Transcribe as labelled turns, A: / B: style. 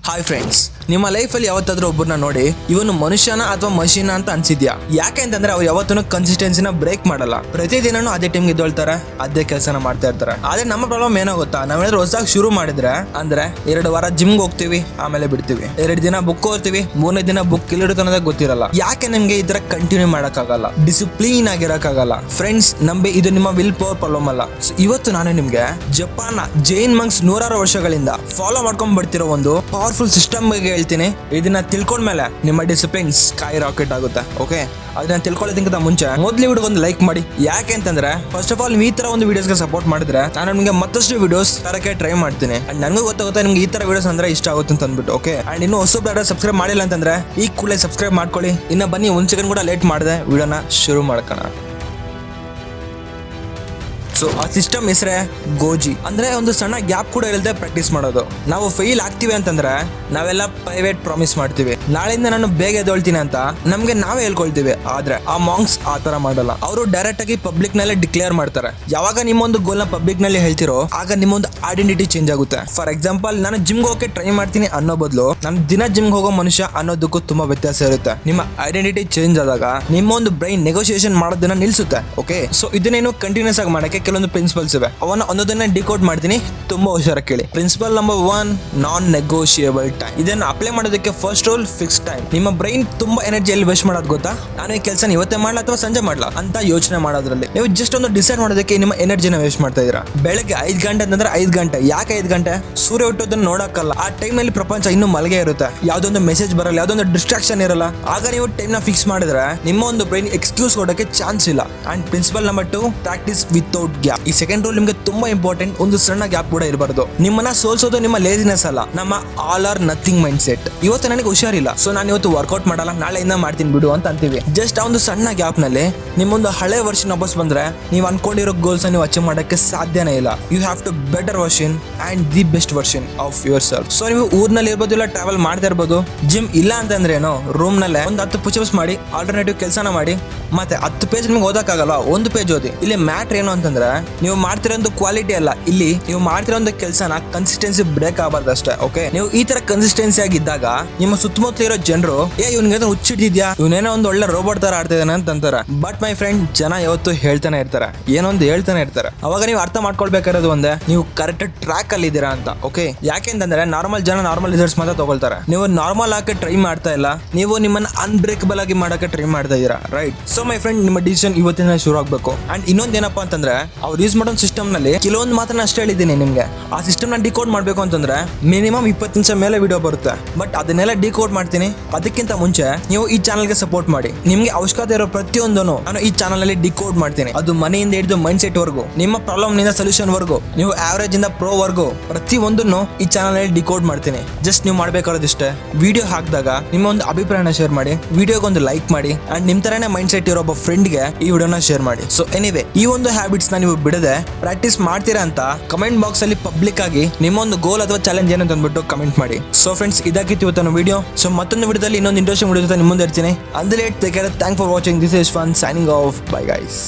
A: Hi friends, ನಿಮ್ಮ ಲೈಫಲ್ಲಿ ಯಾವತ್ತಾದ್ರೂ ಒಬ್ಬರನ್ನ ನೋಡಿ ಇವನು ಮನುಷ್ಯನ ಅಥವಾ ಮಷೀನ ಅಂತ ಅನ್ಸಿದ್ಯಾ? ಯಾಕೆ ಅಂತಂದ್ರೆ ಅವ್ರು ಯಾವತ್ತೂ ಕನ್ಸಿಸ್ಟೆನ್ಸಿನ ಬ್ರೇಕ್ ಮಾಡಲ್ಲ. ಪ್ರತಿದಿನನೂ ಅದೇ ಟೈಮ್ಗೆ ಎದ್ದೇಳ್ತಾರೆ, ಅದೇ ಕೆಲಸನ ಮಾಡ್ತಾ ಇರ್ತಾರೆ. ಆದ್ರೆ ನಮ್ಮ ಪ್ರಾಬ್ಲಮ್ ಏನೋ ಗೊತ್ತಾ, ನಾವೇನಾದ್ರೂ ಹೊಸದಾಗಿ ಶುರು ಮಾಡಿದ್ರೆ ಅಂದ್ರೆ 2 ವಾರ ಜಿಮ್ಗೆ ಹೋಗ್ತೀವಿ, ಆಮೇಲೆ ಬಿಡ್ತೀವಿ. 2 ದಿನ ಬುಕ್ ಓದ್ತೀವಿ, 3ನೇ ದಿನ ಬುಕ್ ಇಲ್ಲಿಡುತ್ತೆ ಗೊತ್ತಿರಲ್ಲ. ಯಾಕೆ ನಿಮ್ಗೆ ಈ ತರ ಕಂಟಿನ್ಯೂ ಮಾಡಕ್ಕಾಗಲ್ಲ, ಡಿಸಿಪ್ಲಿನ್ ಆಗಿರಕ್ಕಾಗಲ್ಲ? ಫ್ರೆಂಡ್ಸ್, ನಂಬಿ ಇದು ನಿಮ್ಮ ವಿಲ್ ಪವರ್ ಪ್ರಾಬ್ಲಮ್ ಅಲ್ಲ. ಇವತ್ತು ನಾನು ನಿಮ್ಗೆ ಜಪಾನ್ ಜೈನ್ ಮಂಕ್ಸ್ 100 ವರ್ಷಗಳಿಂದ ಫಾಲೋ ಮಾಡ್ಕೊಂಡ್ ಬರ್ತಿರೋ ಒಂದು ಪವರ್ಫುಲ್ ಸಿಸ್ಟಮ್ ಬಗ್ಗೆ ಹೇಳ್ತೀನಿ. ಇದನ್ನ ತಿಳ್ಕೊಂಡ್ಮೇಲೆ ನಿಮ್ಮ ಡಿಸಿಪ್ಲಿನ್ ಸ್ಕೈ ರಾಕೆಟ್ ಆಗುತ್ತೆ. ಓಕೆ, ಅದನ್ನ ತಿಳ್ಕೊಳ್ಳೋದಕ್ಕಿಂತ ಮುಂಚೆ ಮೊದಲು ವಿಡಿಯೋ ಒಂದು ಲೈಕ್ ಮಾಡಿ. ಯಾಕೆ ಅಂತಂದ್ರೆ ಫಸ್ಟ್ ಆಫ್ ಆಲ್ ಈ ತರ ಒಂದು ವಿಡಿಯೋಸ್ಗೆ ಸಪೋರ್ಟ್ ಮಾಡಿದ್ರೆ ನಾನು ನಿಮಗೆ ಮತ್ತಷ್ಟು ವಿಡಿಯೋಸ್ ತರಕ್ಕೆ ಟ್ರೈ ಮಾಡ್ತೀನಿ. ಅಂಡ್ ನನಗೂ ಗೊತ್ತಾಗುತ್ತೆ ನಿಮ್ಗೆ ಈ ತರ ವಿಡಿಯೋಸ್ ಅಂದ್ರೆ ಇಷ್ಟ ಆಗುತ್ತೆ ಅಂತ ಅಂದ್ಬಿಟ್ಟು. ಓಕೆ, ಅಂಡ್ ಇನ್ನು ಹೊಸಬ್ರು ಸಬ್ಸ್ಕ್ರೈಬ್ ಮಾಡಿಲ್ಲ ಅಂತಂದ್ರೆ ಈ ಕೂಡಲೇ ಸಬ್ಸ್ಕ್ರೈಬ್ ಮಾಡ್ಕೊಳ್ಳಿ. ಇನ್ನ ಬನ್ನಿ, 1 ಸೆಕೆಂಡ್ ಕೂಡ ಲೇಟ್ ಮಾಡಿದೆ, ವಿಡಿಯೋನ ಶುರು ಮಾಡ್ಕೋಣ. ಸೊ ಆ ಸಿಸ್ಟಮ್ ಹೆಸರೇ ಗೋಜಿ. ಅಂದ್ರೆ ಒಂದು ಸಣ್ಣ ಗ್ಯಾಪ್ ಕೂಡ ಇಲ್ಲದೆ ಪ್ರಾಕ್ಟೀಸ್ ಮಾಡೋದು. ನಾವು ಫೇಲ್ ಆಗ್ತೀವಿ ಅಂತಂದ್ರೆ ನಾವೆಲ್ಲ ಪ್ರೈವೇಟ್ ಪ್ರಾಮಿಸ್ ಮಾಡ್ತೀವಿ, ನಾಳೆಯಿಂದ ನಾನು ಬೇಗ ಎದ್ದೇಳ್ತೀನಿ ಅಂತ ನಮ್ಗೆ ನಾವೇ ಹೇಳ್ಕೊಳ್ತೀವಿ. ಆದ್ರೆ ಆ ಮಾಂಕ್ಸ್ ಆ ತರ ಮಾಡಲ್ಲ. ಅವರು ಡೈರೆಕ್ಟ್ ಆಗಿ ಪಬ್ಲಿಕ್ ನಲ್ಲೇ ಡಿಕ್ಲೇರ್ ಮಾಡ್ತಾರೆ. ಯಾವಾಗ ನಿಮ್ಮೊಂದು ಗೋಲ್ ನ ಪಬ್ಲಿಕ್ ನಲ್ಲಿ ಹೇಳ್ತಿರೋ ಆಗ ನಿಮ್ಮೊಂದು ಐಡೆಂಟಿಟಿ ಚೇಂಜ್ ಆಗುತ್ತೆ. ಫಾರ್ ಎಕ್ಸಾಂಪಲ್, ನಾನು ಜಿಮ್ಗೆ ಹೋಗಕ್ಕೆ ಟ್ರೈ ಮಾಡ್ತೀನಿ ಅನ್ನೋ ಬದಲು ನಾನು ದಿನ ಜಿಮ್ಗೆ ಹೋಗೋ ಮನುಷ್ಯ ಅನ್ನೋದಕ್ಕೂ ತುಂಬಾ ವ್ಯತ್ಯಾಸ ಇರುತ್ತೆ. ನಿಮ್ಮ ಐಡೆಂಟಿಟಿ ಚೇಂಜ್ ಆದಾಗ ನಿಮ್ಮ ಒಂದು ಬ್ರೈನ್ ನೆಗೋಸಿಯೇಷನ್ ಮಾಡೋದನ್ನ ನಿಲ್ಸುತ್ತೆ. ಓಕೆ, ಸೊ ಇದನ್ನೇನು ಕಂಟಿನ್ಯೂಸ್ ಆಗಿ ಮಾಡಕ್ಕೆ ಕೆಲವೊಂದು ಪ್ರಿನ್ಸಿಪಲ್ಸ್ ಇವೆ. ಅವನ್ನ ಒಂದೊಂದನ್ನ ಡಿಕೋಡ್ ಮಾಡ್ತೀನಿ, ತುಂಬಾ ಹುಷಾರಾಗಿ ಕೇಳಿ. Principle number 1, non negotiable time. ಇದನ್ನ ಅಪ್ಲೈ ಮಾಡೋದಕ್ಕೆ ಫಸ್ಟ್ ರೂಲ್ ಫಿಕ್ಸ್ ಟೈಮ್. ನಿಮ್ಮ ಬ್ರೈನ್ ತುಂಬಾ ಎನರ್ಜಿಯಲ್ಲಿ ವೇಸ್ಟ್ ಮಾಡೋದು ಗೊತ್ತಾ? ನಾನು ಈ ಕೆಲಸ ಇವತ್ತೇ ಮಾಡ್ಲಾ ಅಥವಾ ಸಂಜೆ ಮಾಡ್ಲಾ ಅಂತ ಯೋಚನೆ ಮಾಡೋದ್ರಲ್ಲಿ ನೀವು ಜಸ್ಟ್ ಒಂದು ಡಿಸೈಡ್ ಮಾಡೋದಕ್ಕೆ ನಿಮ್ಮ ಎನರ್ಜಿನ ವೇಸ್ಟ್ ಮಾಡ್ತಾ ಇದೀರಾ. ಬೆಳಗ್ಗೆ 5 ಗಂಟೆ ಅಂತಂದ್ರೆ 5 ಗಂಟೆ. ಯಾಕೆ 5 ಗಂಟೆ? ಸೂರ್ಯ ಹುಟ್ಟೋದನ್ನ ನೋಡಕ್ಕಲ್ಲ. ಆ ಟೈಮ್ ನಲ್ಲಿ ಪ್ರಪಂಚ ಇನ್ನೂ ಮಲಗೆ ಇರುತ್ತೆ, ಯಾವ್ದೊಂದು ಮೆಸೇಜ್ ಬರಲ್ಲ, ಯಾವ್ದೊಂದು ಡಿಸ್ಟ್ರಾಕ್ಷನ್ ಇರಲ್ಲ. ಆಗ ನೀವು ಟೈಮ್ ನ ಫಿಕ್ಸ್ ಮಾಡಿದ್ರೆ ನಿಮ್ಮ ಒಂದು ಬ್ರೈನ್ ಎಕ್ಸ್ಕ್ಯೂಸ್ ಕೊಡೋಕೆ ಚಾನ್ಸ್ ಇಲ್ಲ. And principle number 2, practice without gap. ಈ ಸೆಕೆಂಡ್ ರೂಲ್ ನಿಮ್ಗೆ ತುಂಬಾ ಇಂಪಾರ್ಟೆಂಟ್. ಒಂದು ಸಣ್ಣ ಗ್ಯಾಪ್ ಕೂಡ ಇರಬಾರ್ದು. ನಿಮ್ಮನ್ನ ಸೋಲ್ಸೋದು ನಿಮ್ಮ ಲೇಜಿನೆಸ್ ಅಲ್ಲ, ನಮ್ಮ all are nothing mind set. ಇವತ್ತು ನನಗೆ ಹುಷಾರಿಲ್ಲ, ಸೊ ನಾನು ಇವತ್ತು ವರ್ಕೌಟ್ ಮಾಡಲ್ಲ, ನಾಳೆಯಿಂದ ಮಾಡ್ತೀನಿ ಬಿಡು ಅಂತ ಅಂತೀವಿ. ಜಸ್ಟ್ ಆ ಒಂದು ಸಣ್ಣ ಗ್ಯಾಪ್ ನಲ್ಲಿ ನಿಮ್ಮೊಂದು ಹಳೆ ವರ್ಷನ್ ವಾಪಸ್ ಬಂದ್ರೆ ನೀವು ಅನ್ಕೊಂಡಿರೋ ಗೋಲ್ಸ್ ನೀವು ಅಚೀವ್ ಮಾಡಕ್ಕೆ ಸಾಧ್ಯನೇ ಇಲ್ಲ. You have to better version and the best version of yourself. So ನೀವು ಊರ್ನಲ್ಲಿ ಇರ್ಬೋದು, ಇಲ್ಲ ಟ್ರಾವೆಲ್ ಮಾಡ್ತಾ ಇರ್ಬೋದು. ಜಿಮ್ ಇಲ್ಲ ಅಂತಂದ್ರೆ ಏನೋ ರೂಮ್ ನಲ್ಲೇ ಒಂದು 10 ಪುಷಪ್ಸ್ ಮಾಡಿ, ಆಲ್ಟರ್ನೇಟಿವ್ ಕೆಲಸನ ಮಾಡಿ. ಮತ್ತೆ 10 ಪೇಜ್ ನಿಮ್ಗೆ ಓದಕ್ಕಾಗಲ್ಲ, 1 ಪೇಜ್ ಓದಿ. ಇಲ್ಲಿ ಮ್ಯಾಟ್ರ್ ಏನು ಅಂತಂದ್ರೆ ನೀವು ಮಾಡ್ತಿರೋ ಒಂದು ಕ್ವಾಲಿಟಿ ಅಲ್ಲ, ಇಲ್ಲಿ ನೀವು ಮಾಡ್ತಿರೋ ಒಂದು ಕೆಲಸನ ಕನ್ಸಿಸ್ಟೆನ್ಸಿ ಬ್ರೇಕ್ ಆಗಬಾರ್ದು ಅಷ್ಟೇ. ಓಕೆ, ನೀವು ಈ ತರ ಕನ್ಸಿಸ್ಟೆನ್ಸಿ ಆಗಿದ್ದಾಗ ನಿಮ್ಮ ಸುತ್ತಮುತ್ತ ಇರೋ ಜನರು ಇವ್ನಿಗೆ ಹುಚ್ಚಿಡ್ದಿದ್ಯಾ, ಇವನೇನೋ ಒಂದು ಒಳ್ಳೆ ರೋಬೋಟ್ ತರ ಆಡ್ತಿದ್ದಾನೆ ಅಂತ ಅಂತಾರೆ. ಬಟ್ ಮೈ ಫ್ರೆಂಡ್, ಜನ ಯಾವತ್ತು ಹೇಳ್ತಾನೆ ಇರ್ತಾರೆ, ಏನೊಂದು ಹೇಳ್ತಾನೆ ಇರ್ತಾರೆ. ಅವಾಗ ನೀವು ಅರ್ಥ ಮಾಡ್ಕೊಳ್ಬೇಕಾಗಿರೋದು ಒಂದೇ, ನೀವು ಕರೆಕ್ಟ್ ಟ್ರ್ಯಾಕ್ ಅಲ್ಲಿ ಇದ್ದೀರಾ ಅಂತ. ಓಕೆ, ಯಾಕೆಂತಂದ್ರೆ ನಾರ್ಮಲ್ ಜನ ನಾರ್ಮಲ್ ರಿಸಲ್ಟ್ಸ್ ಮಾತ್ರ ತಗೊಳ್ತಾರೆ. ನೀವು ನಾರ್ಮಲ್ ಆಗಿ ಟ್ರೈ ಮಾಡ್ತಾ ಇಲ್ಲ, ನೀವು ನಿಮ್ಮನ್ನ ಅನ್ಬ್ರೇಕಬಲ್ ಆಗಿ ಮಾಡಕ್ಕೆ ಟ್ರೈ ಮಾಡ್ತಾ ಇದೀರಾ. ರೈಟ್? ಸೊ ಮೈ ಫ್ರೆಂಡ್, ನಿಮ್ಮ ಡಿಸಿಷನ್ ಇವತ್ತಿನ ಶುರು ಆಗ್ಬೇಕು. ಅಂಡ್ ಇನ್ನೊಂದೇನಪ್ಪ ಅಂತಂದ್ರೆ ಅವ್ರು ಯೂಸ್ ಮಾಡೋ ಸಿಸ್ಟಮ್ ನಲ್ಲಿ ಕೆಲವೊಂದು ಮಾತ್ರ ಅಷ್ಟೇ ಹೇಳಿದ್ದೀನಿ ನಿಮ್ಗೆ. ಆ ಸಿಸ್ಟಮ್ ನ ಡಿಕೋಡ್ ಮಾಡ್ಬೇಕು ಅಂತಂದ್ರೆ ಮಿನಿಮಮ್ 20 ನಿಮಿಷ ಮೇಲೆ ವಿಡಿಯೋ ಬರುತ್ತೆ. ಬಟ್ ಅದನ್ನೆಲ್ಲ ಡಿಕೋಡ್ ಮಾಡ್ತೀನಿ. ಅದಕ್ಕಿಂತ ಮುಂಚೆ ನೀವು ಈ ಚಾನಲ್ಗೆ ಸಪೋರ್ಟ್ ಮಾಡಿ. ನಿಮ್ಗೆ ಅವಶ್ಯಕತೆ ಇರೋ ಪ್ರತಿಯೊಂದನ್ನು ನಾನು ಈ ಚಾನಲ್ ಅಲ್ಲಿ ಡಿಕೋಡ್ ಮಾಡ್ತೀನಿ. ಅದು ಮನೆಯಿಂದ ಹಿಡಿದು ಮೈಂಡ್ ಸೆಟ್ ವರ್ಗು, ನಿಮ್ಮ ಪ್ರಾಬ್ಲಮ್ ನಿಂದ ಸೊಲ್ಯೂಷನ್ ವರ್ಗು, ನೀವು ಆವರೇಜ್ ಇಂದ ಪ್ರೋ ವರ್ಗು, ಪ್ರತಿ ಒಂದನ್ನು ಈ ಚಾನಲ್ ಅಲ್ಲಿ ಡಿಕೋಡ್ ಮಾಡ್ತೀನಿ. ಜಸ್ಟ್ ನೀವು ಮಾಡ್ಬೇಕಾಗಿರೋದಿಷ್ಟೇ, ವಿಡಿಯೋ ಹಾಕಿದಾಗ ನಿಮ್ಮ ಒಂದು ಅಭಿಪ್ರಾಯನ ಶೇರ್ ಮಾಡಿ, ವಿಡಿಯೋಗೆ ಒಂದು ಲೈಕ್ ಮಾಡಿ, ಅಂಡ್ ನಿಮ್ ತರನೇ ಮೈಂಡ್ ಸೆಟ್ ಇರೋ ಒಬ್ಬ ಫ್ರೆಂಡ್ಗೆ ಈ ವಿಡಿಯೋನ ಶೇರ್ ಮಾಡಿ. ಸೊ ಎನಿವೇ, ಈ ಒಂದು ಹ್ಯಾಬಿಟ್ಸ್ ನ ನೀವು ಬಿಡದೆ ಪ್ರಾಕ್ಟೀಸ್ ಮಾಡ್ತೀರಾ ಅಂತ ಕಮೆಂಟ್ ಬಾಕ್ಸ್ ಅಲ್ಲಿ ಪಬ್ಲಿಕ್ ಆಗಿ ನಿಮ್ಮ ಒಂದು ಗೋಲ್ ಅಥವಾ ಚಾಲೆಂಜ್ ಏನಂತ ಅಂದ್ಬಿಟ್ಟು ಕಮೆಂಟ್ ಮಾಡಿ. ಸೊ ಫ್ರೆಂಡ್ಸ್, ಇದಾಗಿತ್ತು ಇವತ್ತಿನ ವಿಡಿಯೋ. ಸೊ ಮತ್ತೊಂದು ವಿಡಿಯೋದಲ್ಲಿ ಇನ್ನೊಂದು ಇಂಟ್ರೆಸ್ಟಿಂಗ್ ವಿಡಿಯೋ ಜೊತೆ ನಿಮ್ಮ ಮುಂದೆ ಇರ್ತೀನಿ. Until take care, thank for watching. This is fun signing off. Bye guys.